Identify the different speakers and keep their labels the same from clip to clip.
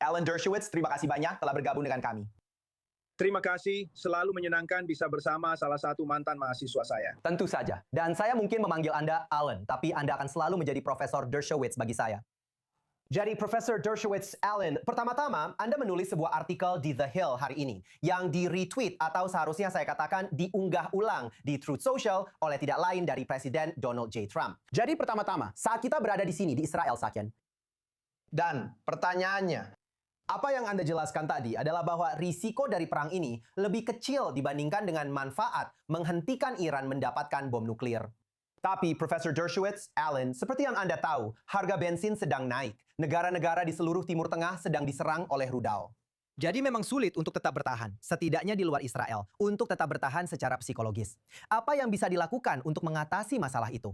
Speaker 1: Alan Dershowitz, terima kasih banyak telah bergabung dengan kami.
Speaker 2: Terima kasih, selalu menyenangkan bisa bersama salah satu mantan mahasiswa saya.
Speaker 1: Tentu saja. Dan saya mungkin memanggil Anda Alan, tapi Anda akan selalu menjadi Profesor Dershowitz bagi saya. Jadi Profesor Dershowitz Alan, pertama-tama Anda menulis sebuah artikel di The Hill hari ini yang di-retweet atau seharusnya saya katakan diunggah ulang di Truth Social oleh tidak lain dari Presiden Donald J. Trump. Jadi pertama-tama, saat kita berada di sini di Israel, Sakyan. Dan pertanyaannya, apa yang Anda jelaskan tadi adalah bahwa risiko dari perang ini lebih kecil dibandingkan dengan manfaat menghentikan Iran mendapatkan bom nuklir. Tapi Profesor Dershowitz, Alan, seperti yang Anda tahu, harga bensin sedang naik. Negara-negara di seluruh Timur Tengah sedang diserang oleh rudal. Jadi memang sulit untuk tetap bertahan, setidaknya di luar Israel, untuk tetap bertahan secara psikologis. Apa yang bisa dilakukan untuk mengatasi masalah itu?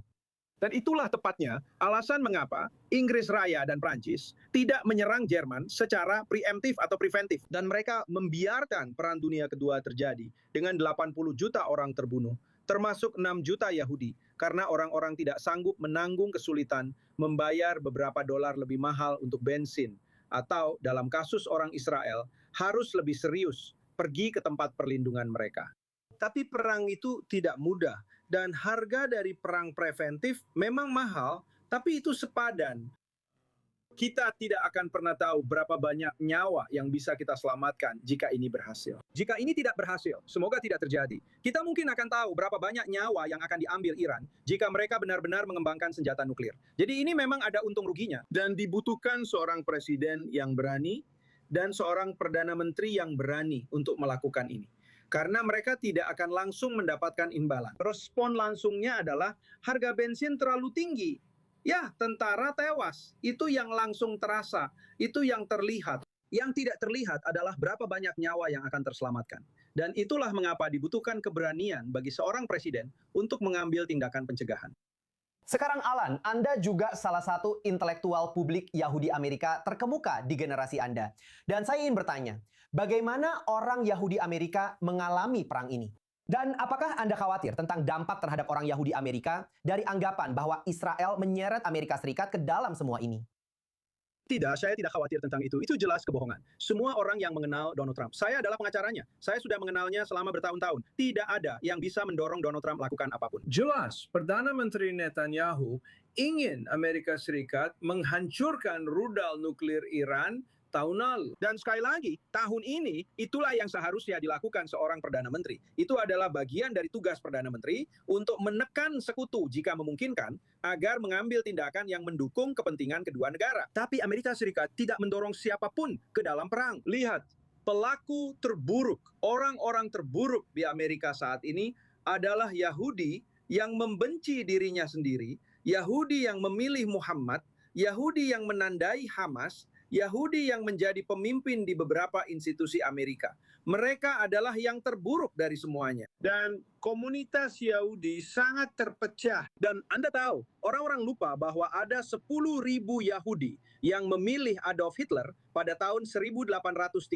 Speaker 2: Dan itulah tepatnya alasan mengapa Inggris Raya dan Prancis tidak menyerang Jerman secara preemptif atau preventif. Dan mereka membiarkan Perang Dunia Kedua terjadi dengan 80 juta orang terbunuh, termasuk 6 juta Yahudi, karena orang-orang tidak sanggup menanggung kesulitan membayar beberapa dolar lebih mahal untuk bensin. Atau dalam kasus orang Israel, harus lebih serius pergi ke tempat perlindungan mereka. Tapi perang itu tidak mudah, dan harga dari perang preventif memang mahal, tapi itu sepadan. Kita tidak akan pernah tahu berapa banyak nyawa yang bisa kita selamatkan jika ini berhasil. Jika ini tidak berhasil, semoga tidak terjadi. Kita mungkin akan tahu berapa banyak nyawa yang akan diambil Iran jika mereka benar-benar mengembangkan senjata nuklir. Jadi ini memang ada untung ruginya. Dan dibutuhkan seorang presiden yang berani dan seorang perdana menteri yang berani untuk melakukan ini. Karena mereka tidak akan langsung mendapatkan imbalan. Respon langsungnya adalah harga bensin terlalu tinggi. Ya, tentara tewas. Itu yang langsung terasa. Itu yang terlihat. Yang tidak terlihat adalah berapa banyak nyawa yang akan terselamatkan. Dan itulah mengapa dibutuhkan keberanian bagi seorang presiden untuk mengambil tindakan pencegahan.
Speaker 1: Sekarang Alan, Anda juga salah satu intelektual publik Yahudi Amerika terkemuka di generasi Anda. Dan saya ingin bertanya, bagaimana orang Yahudi Amerika mengalami perang ini? Dan apakah Anda khawatir tentang dampak terhadap orang Yahudi Amerika dari anggapan bahwa Israel menyeret Amerika Serikat ke dalam semua ini?
Speaker 2: Tidak, saya tidak khawatir tentang itu. Itu jelas kebohongan. Semua orang yang mengenal Donald Trump, saya adalah pengacaranya. Saya sudah mengenalnya selama bertahun-tahun. Tidak ada yang bisa mendorong Donald Trump melakukan apapun. Jelas, Perdana Menteri Netanyahu ingin Amerika Serikat menghancurkan rudal nuklir Iran tahun lalu. Dan sekali lagi, tahun ini itulah yang seharusnya dilakukan seorang Perdana Menteri. Itu adalah bagian dari tugas Perdana Menteri untuk menekan sekutu jika memungkinkan agar mengambil tindakan yang mendukung kepentingan kedua negara. Tapi Amerika Serikat tidak mendorong siapapun ke dalam perang. Lihat, pelaku terburuk, orang-orang terburuk di Amerika saat ini adalah Yahudi yang membenci dirinya sendiri, Yahudi yang memilih Muhammad, Yahudi yang menandai Hamas, Yahudi yang menjadi pemimpin di beberapa institusi Amerika. Mereka adalah yang terburuk dari semuanya. Dan komunitas Yahudi sangat terpecah. Dan Anda tahu, orang-orang lupa bahwa ada 10.000 Yahudi yang memilih Adolf Hitler pada tahun 1832.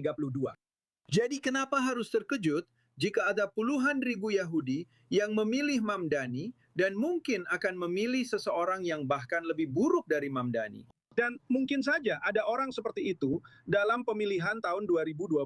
Speaker 2: Jadi kenapa harus terkejut jika ada puluhan ribu Yahudi yang memilih Mamdani dan mungkin akan memilih seseorang yang bahkan lebih buruk dari Mamdani? Dan mungkin saja ada orang seperti itu dalam pemilihan tahun 2028.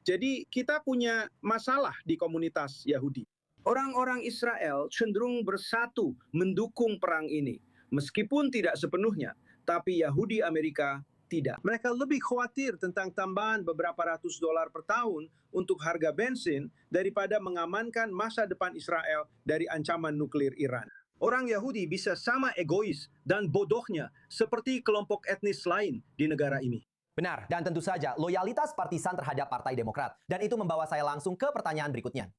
Speaker 2: Jadi kita punya masalah di komunitas Yahudi. Orang-orang Israel cenderung bersatu mendukung perang ini. Meskipun tidak sepenuhnya, tapi Yahudi Amerika tidak. Mereka lebih khawatir tentang tambahan beberapa ratus dolar per tahun untuk harga bensin daripada mengamankan masa depan Israel dari ancaman nuklir Iran. Orang Yahudi bisa sama egois dan bodohnya seperti kelompok etnis lain di negara ini.
Speaker 1: Benar, dan tentu saja loyalitas partisan terhadap Partai Demokrat. Dan itu membawa saya langsung ke pertanyaan berikutnya.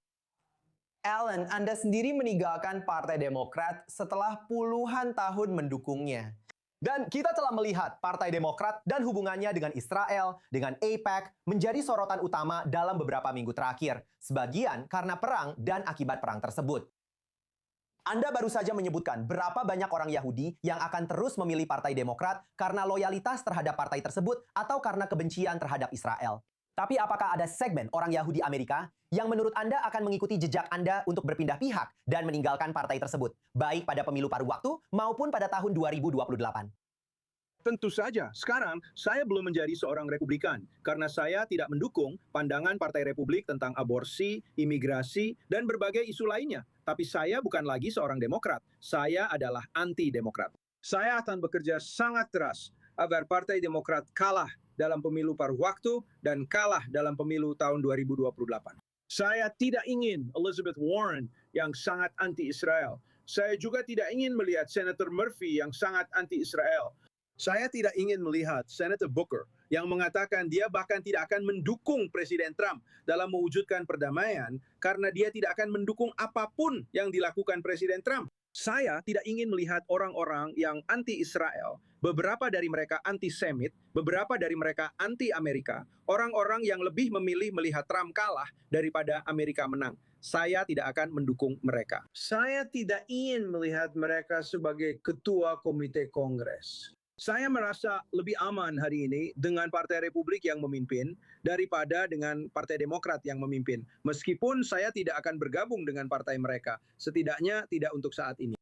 Speaker 1: Alan, Anda sendiri meninggalkan Partai Demokrat setelah puluhan tahun mendukungnya. Dan kita telah melihat Partai Demokrat dan hubungannya dengan Israel, dengan AIPAC, menjadi sorotan utama dalam beberapa minggu terakhir. Sebagian karena perang dan akibat perang tersebut. Anda baru saja menyebutkan berapa banyak orang Yahudi yang akan terus memilih Partai Demokrat karena loyalitas terhadap partai tersebut atau karena kebencian terhadap Israel. Tapi apakah ada segmen orang Yahudi Amerika yang menurut Anda akan mengikuti jejak Anda untuk berpindah pihak dan meninggalkan partai tersebut, baik pada pemilu paruh waktu maupun pada tahun 2028?
Speaker 2: Tentu saja, sekarang saya belum menjadi seorang Republikan karena saya tidak mendukung pandangan Partai Republik tentang aborsi, imigrasi, dan berbagai isu lainnya. Tapi saya bukan lagi seorang Demokrat, saya adalah anti-Demokrat. Saya akan bekerja sangat keras agar Partai Demokrat kalah dalam pemilu paruh waktu dan kalah dalam pemilu tahun 2028. Saya tidak ingin Elizabeth Warren yang sangat anti-Israel. Saya juga tidak ingin melihat Senator Murphy yang sangat anti-Israel. Saya tidak ingin melihat Senator Booker yang mengatakan dia bahkan tidak akan mendukung Presiden Trump dalam mewujudkan perdamaian karena dia tidak akan mendukung apapun yang dilakukan Presiden Trump. Saya tidak ingin melihat orang-orang yang anti-Israel, beberapa dari mereka anti-Semit, beberapa dari mereka anti-Amerika, orang-orang yang lebih memilih melihat Trump kalah daripada Amerika menang. Saya tidak akan mendukung mereka. Saya tidak ingin melihat mereka sebagai ketua komite Kongres. Saya merasa lebih aman hari ini dengan Partai Republik yang memimpin daripada dengan Partai Demokrat yang memimpin. Meskipun saya tidak akan bergabung dengan partai mereka, setidaknya tidak untuk saat ini.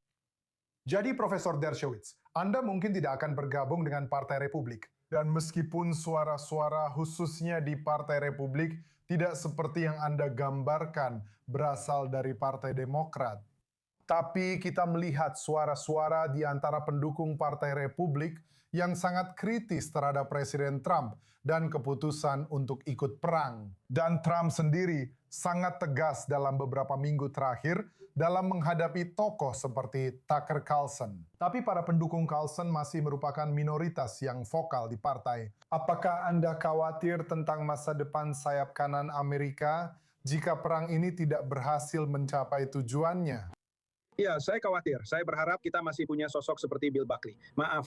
Speaker 3: Jadi Profesor Dershowitz, Anda mungkin tidak akan bergabung dengan Partai Republik. Dan meskipun suara-suara khususnya di Partai Republik tidak seperti yang Anda gambarkan berasal dari Partai Demokrat, tapi kita melihat suara-suara di antara pendukung Partai Republik yang sangat kritis terhadap Presiden Trump dan keputusan untuk ikut perang. Dan Trump sendiri sangat tegas dalam beberapa minggu terakhir dalam menghadapi tokoh seperti Tucker Carlson. Tapi para pendukung Carlson masih merupakan minoritas yang vokal di partai. Apakah Anda khawatir tentang masa depan sayap kanan Amerika jika perang ini tidak berhasil mencapai tujuannya?
Speaker 2: Ya, saya khawatir. Saya berharap kita masih punya sosok seperti Bill Buckley. Maaf.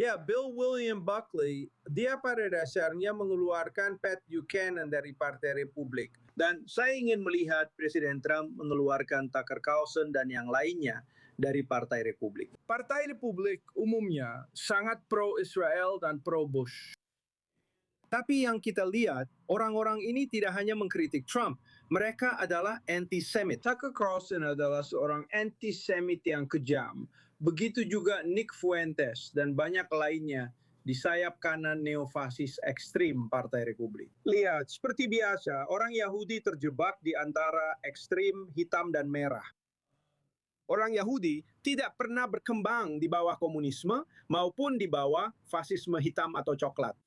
Speaker 2: Ya, Bill William Buckley, dia pada dasarnya mengeluarkan Pat Buchanan dari Partai Republik. Dan saya ingin melihat Presiden Trump mengeluarkan Tucker Carlson dan yang lainnya dari Partai Republik. Partai Republik umumnya sangat pro-Israel dan pro-Bush. Tapi yang kita lihat, orang-orang ini tidak hanya mengkritik Trump, mereka adalah anti-Semit. Tucker Carlson adalah seorang anti-Semit yang kejam. Begitu juga Nick Fuentes dan banyak lainnya di sayap kanan neofasis ekstrim Partai Republik. Lihat, seperti biasa, orang Yahudi terjebak di antara ekstrim hitam dan merah. Orang Yahudi tidak pernah berkembang di bawah komunisme maupun di bawah fasisme hitam atau coklat.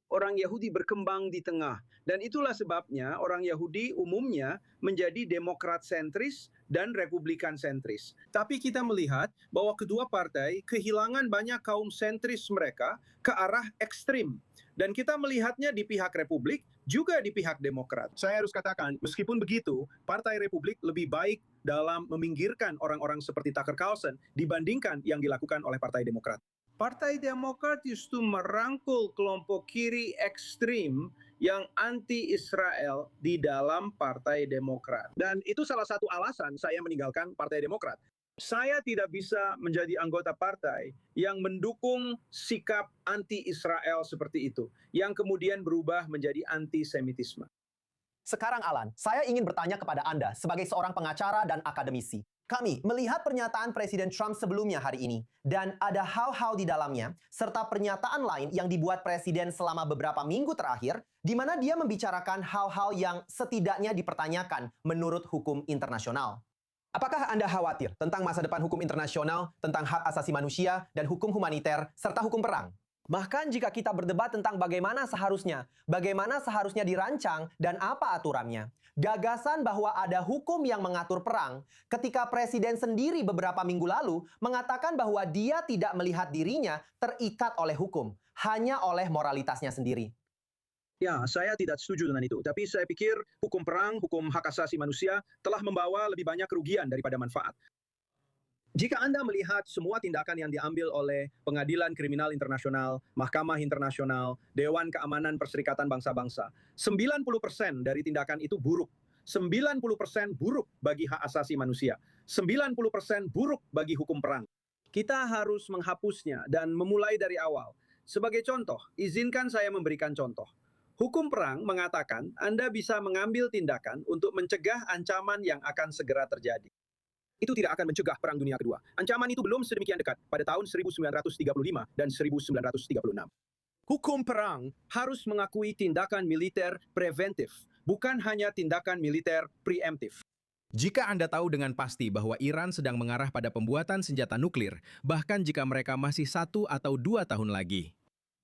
Speaker 2: Orang Yahudi berkembang di tengah. Dan itulah sebabnya orang Yahudi umumnya menjadi demokrat sentris dan republikan sentris. Tapi kita melihat bahwa kedua partai kehilangan banyak kaum sentris mereka ke arah ekstrim. Dan kita melihatnya di pihak Republik, juga di pihak Demokrat. Saya harus katakan, meskipun begitu, Partai Republik lebih baik dalam meminggirkan orang-orang seperti Tucker Carlson dibandingkan yang dilakukan oleh Partai Demokrat. Partai Demokrat justru merangkul kelompok kiri ekstrim yang anti-Israel di dalam Partai Demokrat. Dan itu salah satu alasan saya meninggalkan Partai Demokrat. Saya tidak bisa menjadi anggota partai yang mendukung sikap anti-Israel seperti itu, yang kemudian berubah menjadi anti-Semitisme.
Speaker 1: Sekarang Alan, saya ingin bertanya kepada Anda sebagai seorang pengacara dan akademisi. Kami melihat pernyataan Presiden Trump sebelumnya hari ini, dan ada hal-hal di dalamnya, serta pernyataan lain yang dibuat Presiden selama beberapa minggu terakhir, di mana dia membicarakan hal-hal yang setidaknya dipertanyakan menurut hukum internasional. Apakah Anda khawatir tentang masa depan hukum internasional, tentang hak asasi manusia, dan hukum humaniter, serta hukum perang? Bahkan jika kita berdebat tentang bagaimana seharusnya dirancang dan apa aturannya, gagasan bahwa ada hukum yang mengatur perang ketika Presiden sendiri beberapa minggu lalu mengatakan bahwa dia tidak melihat dirinya terikat oleh hukum, hanya oleh moralitasnya sendiri.
Speaker 2: Ya, saya tidak setuju dengan itu. Tapi saya pikir hukum perang, hukum hak asasi manusia telah membawa lebih banyak kerugian daripada manfaat. Jika Anda melihat semua tindakan yang diambil oleh Pengadilan Kriminal Internasional, Mahkamah Internasional, Dewan Keamanan Perserikatan Bangsa-Bangsa, 90% dari tindakan itu buruk. 90% buruk bagi hak asasi manusia. 90% buruk bagi hukum perang. Kita harus menghapusnya dan memulai dari awal. Sebagai contoh, izinkan saya memberikan contoh. Hukum perang mengatakan Anda bisa mengambil tindakan untuk mencegah ancaman yang akan segera terjadi. itu tidak akan mencegah Perang Dunia Kedua. Ancaman itu belum sedemikian dekat pada tahun 1935 dan 1936. Hukum perang harus mengakui tindakan militer preventif, bukan hanya tindakan militer preemptif.
Speaker 4: Jika Anda tahu dengan pasti bahwa Iran sedang mengarah pada pembuatan senjata nuklir, bahkan jika mereka masih 1 atau 2 tahun lagi.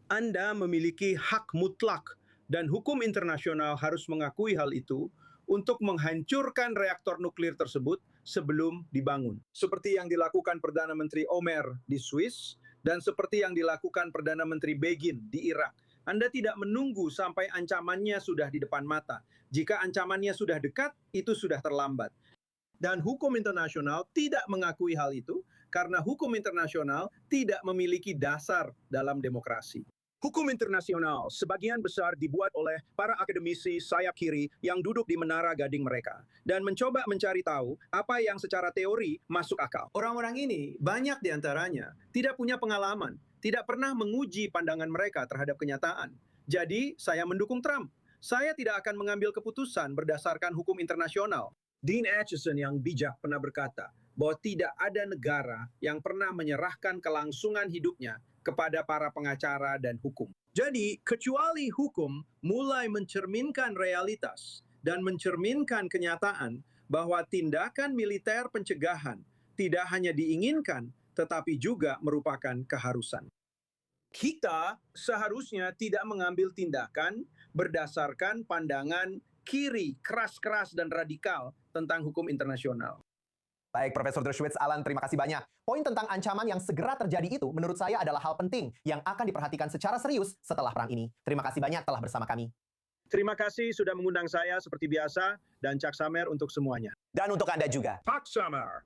Speaker 2: Anda memiliki hak mutlak dan hukum internasional harus mengakui hal itu untuk menghancurkan reaktor nuklir tersebut sebelum dibangun. Seperti yang dilakukan Perdana Menteri Omer di Swiss dan seperti yang dilakukan Perdana Menteri Begin di Irak. Anda tidak menunggu sampai ancamannya sudah di depan mata. Jika ancamannya sudah dekat, itu sudah terlambat. Dan hukum internasional tidak mengakui hal itu karena hukum internasional tidak memiliki dasar dalam demokrasi. Hukum internasional sebagian besar dibuat oleh para akademisi sayap kiri yang duduk di menara gading mereka dan mencoba mencari tahu apa yang secara teori masuk akal. Orang-orang ini, banyak di antaranya, tidak punya pengalaman, tidak pernah menguji pandangan mereka terhadap kenyataan. Jadi, saya mendukung Trump. Saya tidak akan mengambil keputusan berdasarkan hukum internasional. Dean Acheson yang bijak pernah berkata bahwa tidak ada negara yang pernah menyerahkan kelangsungan hidupnya kepada para pengacara dan hukum. Jadi, kecuali hukum mulai mencerminkan realitas dan mencerminkan kenyataan bahwa tindakan militer pencegahan tidak hanya diinginkan, tetapi juga merupakan keharusan. Kita seharusnya tidak mengambil tindakan berdasarkan pandangan kiri, keras-keras dan radikal tentang hukum internasional.
Speaker 1: Baik, Profesor Dershowitz, Alan, terima kasih banyak. Poin tentang ancaman yang segera terjadi itu menurut saya adalah hal penting yang akan diperhatikan secara serius setelah perang ini. Terima kasih banyak telah bersama kami.
Speaker 2: Terima kasih sudah mengundang saya seperti biasa dan Cak Samer untuk semuanya.
Speaker 1: Dan untuk Anda juga.
Speaker 2: Cak Samer.